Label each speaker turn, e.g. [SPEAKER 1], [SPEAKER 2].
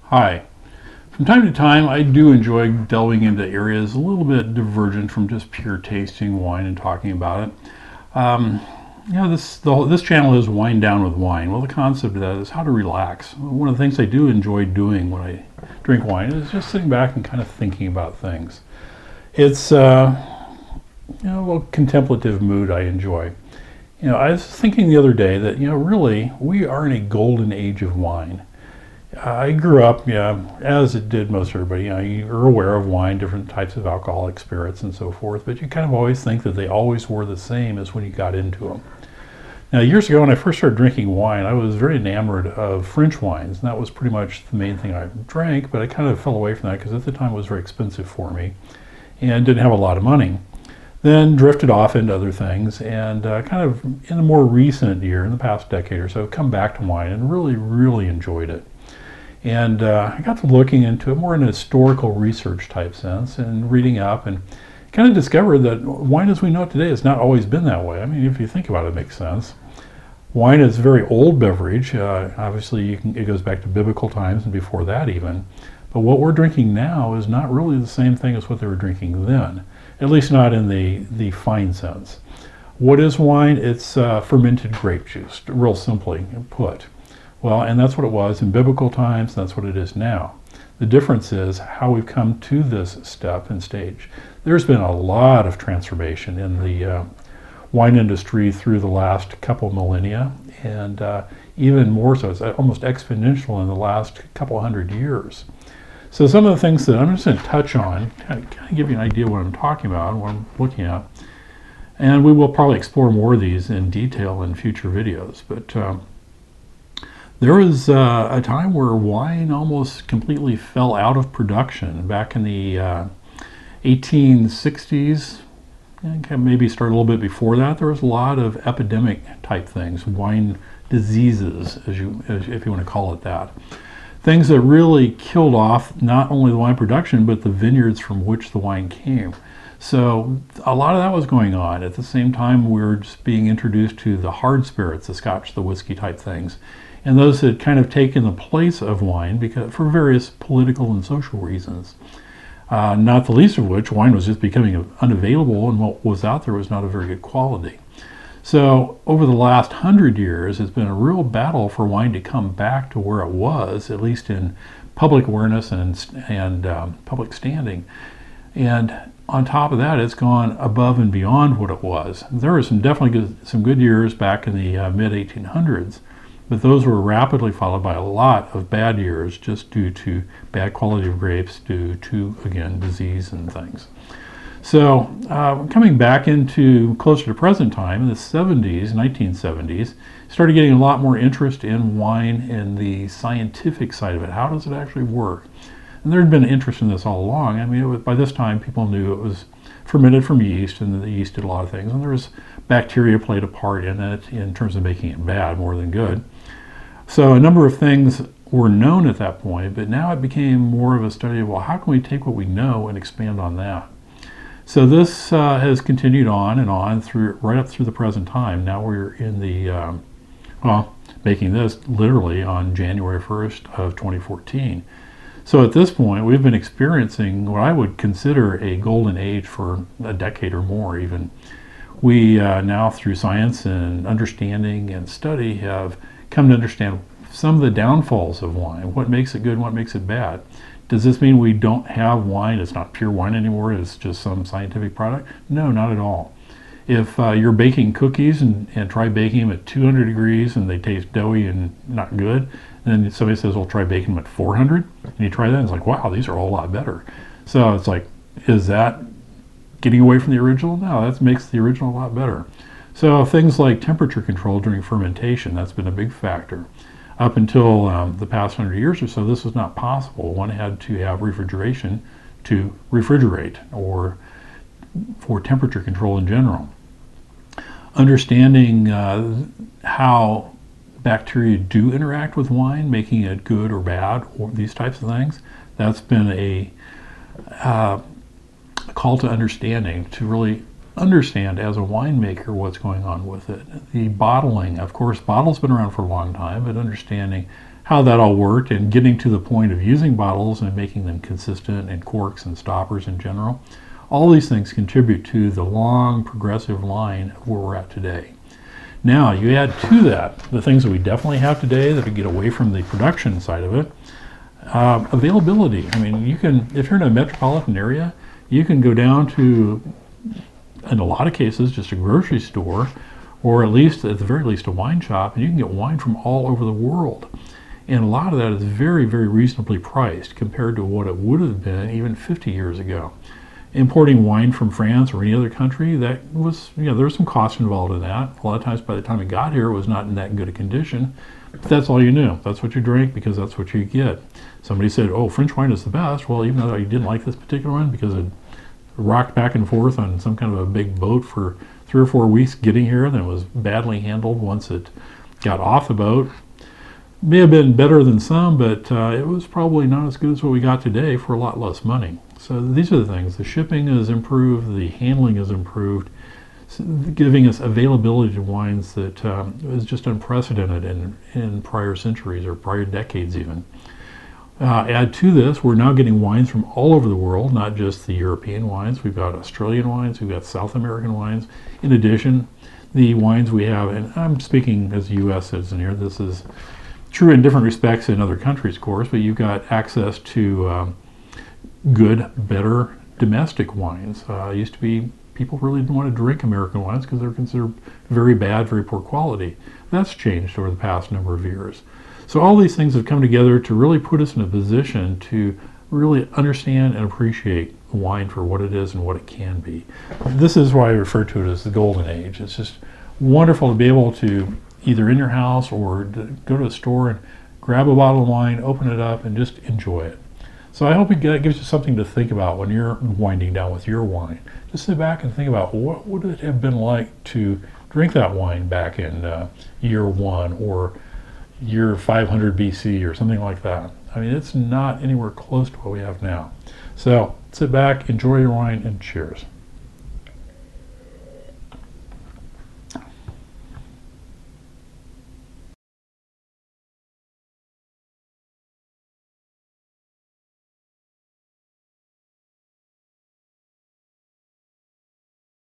[SPEAKER 1] Hi. From time to time, I do enjoy delving into areas a little bit divergent from just pure tasting wine and talking about it. This channel is Wind Down with Wine. Well, the concept of that is how to relax. One of the things I do enjoy doing when I drink wine is just sitting back and kind of thinking about things. It's a little contemplative mood I enjoy. I was thinking the other day that really we are in a golden age of wine. I grew up, as it did most everybody. You're aware of wine, different types of alcoholic spirits and so forth, but you kind of always think that they always were the same as when you got into them. Now, years ago when I first started drinking wine, I was very enamored of French wines, and that was pretty much the main thing I drank, but I kind of fell away from that because at the time it was very expensive for me and didn't have a lot of money. Then drifted off into other things, and kind of in the more recent year, in the past decade or so, come back to wine and really, really enjoyed it. And I got to looking into it more in a historical research type sense and reading up and kind of discovered that wine as we know it today has not always been that way. I mean, if you think about it, it makes sense. Wine is a very old beverage. Obviously, it goes back to biblical times and before that even. But what we're drinking now is not really the same thing as what they were drinking then, at least not in the fine sense. What is wine? It's fermented grape juice, real simply put. Well, and that's what it was in biblical times, that's what it is now. The difference is how we've come to this step and stage. There's been a lot of transformation in the wine industry through the last couple millennia, and even more so, it's almost exponential in the last couple hundred years. So some of the things that I'm just going to touch on, kind of give you an idea what I'm talking about, what I'm looking at, and we will probably explore more of these in detail in future videos, but there was a time where wine almost completely fell out of production back in the 1860s. Maybe started a little bit before that. There was a lot of epidemic type things, wine diseases, if you want to call it that. Things that really killed off not only the wine production, but the vineyards from which the wine came. So a lot of that was going on. At the same time, we were just being introduced to the hard spirits, the scotch, the whiskey type things. And those had kind of taken the place of wine because for various political and social reasons. Not the least of which, wine was just becoming unavailable, and what was out there was not of very good quality. So over the last 100 years, it's been a real battle for wine to come back to where it was, at least in public awareness and public standing. And on top of that, it's gone above and beyond what it was. There were definitely some good years back in the mid-1800s, but those were rapidly followed by a lot of bad years just due to bad quality of grapes, due to, again, disease and things. So coming back into closer to present time, in the 70s, 1970s, started getting a lot more interest in wine and the scientific side of it. How does it actually work? And there had been interest in this all along. I mean, by this time, people knew it was fermented from yeast, and the yeast did a lot of things. And there was bacteria played a part in it in terms of making it bad more than good. So a number of things were known at that point, but now it became more of a study of, well, how can we take what we know and expand on that? So this has continued on and on right up through the present time. Now we're in the, making this literally on January 1st of 2014. So at this point, we've been experiencing what I would consider a golden age for a decade or more even. We now, through science and understanding and study, have come to understand some of the downfalls of wine, what makes it good and what makes it bad. Does this mean we don't have wine? It's not pure wine anymore, it's just some scientific product? No, not at all. If you're baking cookies and try baking them at 200 degrees and they taste doughy and not good, and then somebody says, well, try baking them at 400, and you try that, and it's like, wow, these are a whole lot better. So it's like, is that getting away from the original? No, that makes the original a lot better. So things like temperature control during fermentation, that's been a big factor. Up until the past 100 years or so, this was not possible. One had to have refrigeration to refrigerate, or for temperature control in general. Understanding how bacteria do interact with wine, making it good or bad, or these types of things, that's been a call to understanding, to really understand as a winemaker what's going on with it. The bottling, of course, bottles been around for a long time, but understanding how that all worked, and getting to the point of using bottles and making them consistent, and corks and stoppers in general. All these things contribute to the long progressive line of where we're at today. Now you add to that the things that we definitely have today that get away from the production side of it. Availability. I mean, you can, if you're in a metropolitan area, you can go down to, in a lot of cases, just a grocery store, or at least, at the very least, a wine shop, and you can get wine from all over the world. And a lot of that is very, very reasonably priced compared to what it would have been even 50 years ago. Importing wine from France or any other country, that was, there was some cost involved in that. A lot of times by the time it got here, it was not in that good a condition. But that's all you knew. That's what you drank because that's what you get. Somebody said, oh, French wine is the best. Well, even though you didn't like this particular one because it rocked back and forth on some kind of a big boat for 3 or 4 weeks getting here, and then it was badly handled once it got off the boat. May have been better than some, but it was probably not as good as what we got today for a lot less money. So these are the things. The shipping is improved, the handling is improved, giving us availability to wines that is just unprecedented in prior centuries or prior decades even. Add to this, we're now getting wines from all over the world, not just the European wines. We've got Australian wines, we've got South American wines. In addition, the wines we have, and I'm speaking as a U.S. citizen here, this is true in different respects in other countries, of course, but you've got access to good, better domestic wines. Used to be people really didn't want to drink American wines because they're considered very bad, very poor quality. That's changed over the past number of years. So all these things have come together to really put us in a position to really understand and appreciate wine for what it is and what it can be. This is why I refer to it as the golden age. It's just wonderful to be able to either in your house or go to a store and grab a bottle of wine, open it up, and just enjoy it. So I hope it gives you something to think about when you're winding down with your wine. Just sit back and think about what would it have been like to drink that wine back in year 1 or year 500 BC or something like that. I mean, it's not anywhere close to what we have now. So sit back, enjoy your wine, and cheers.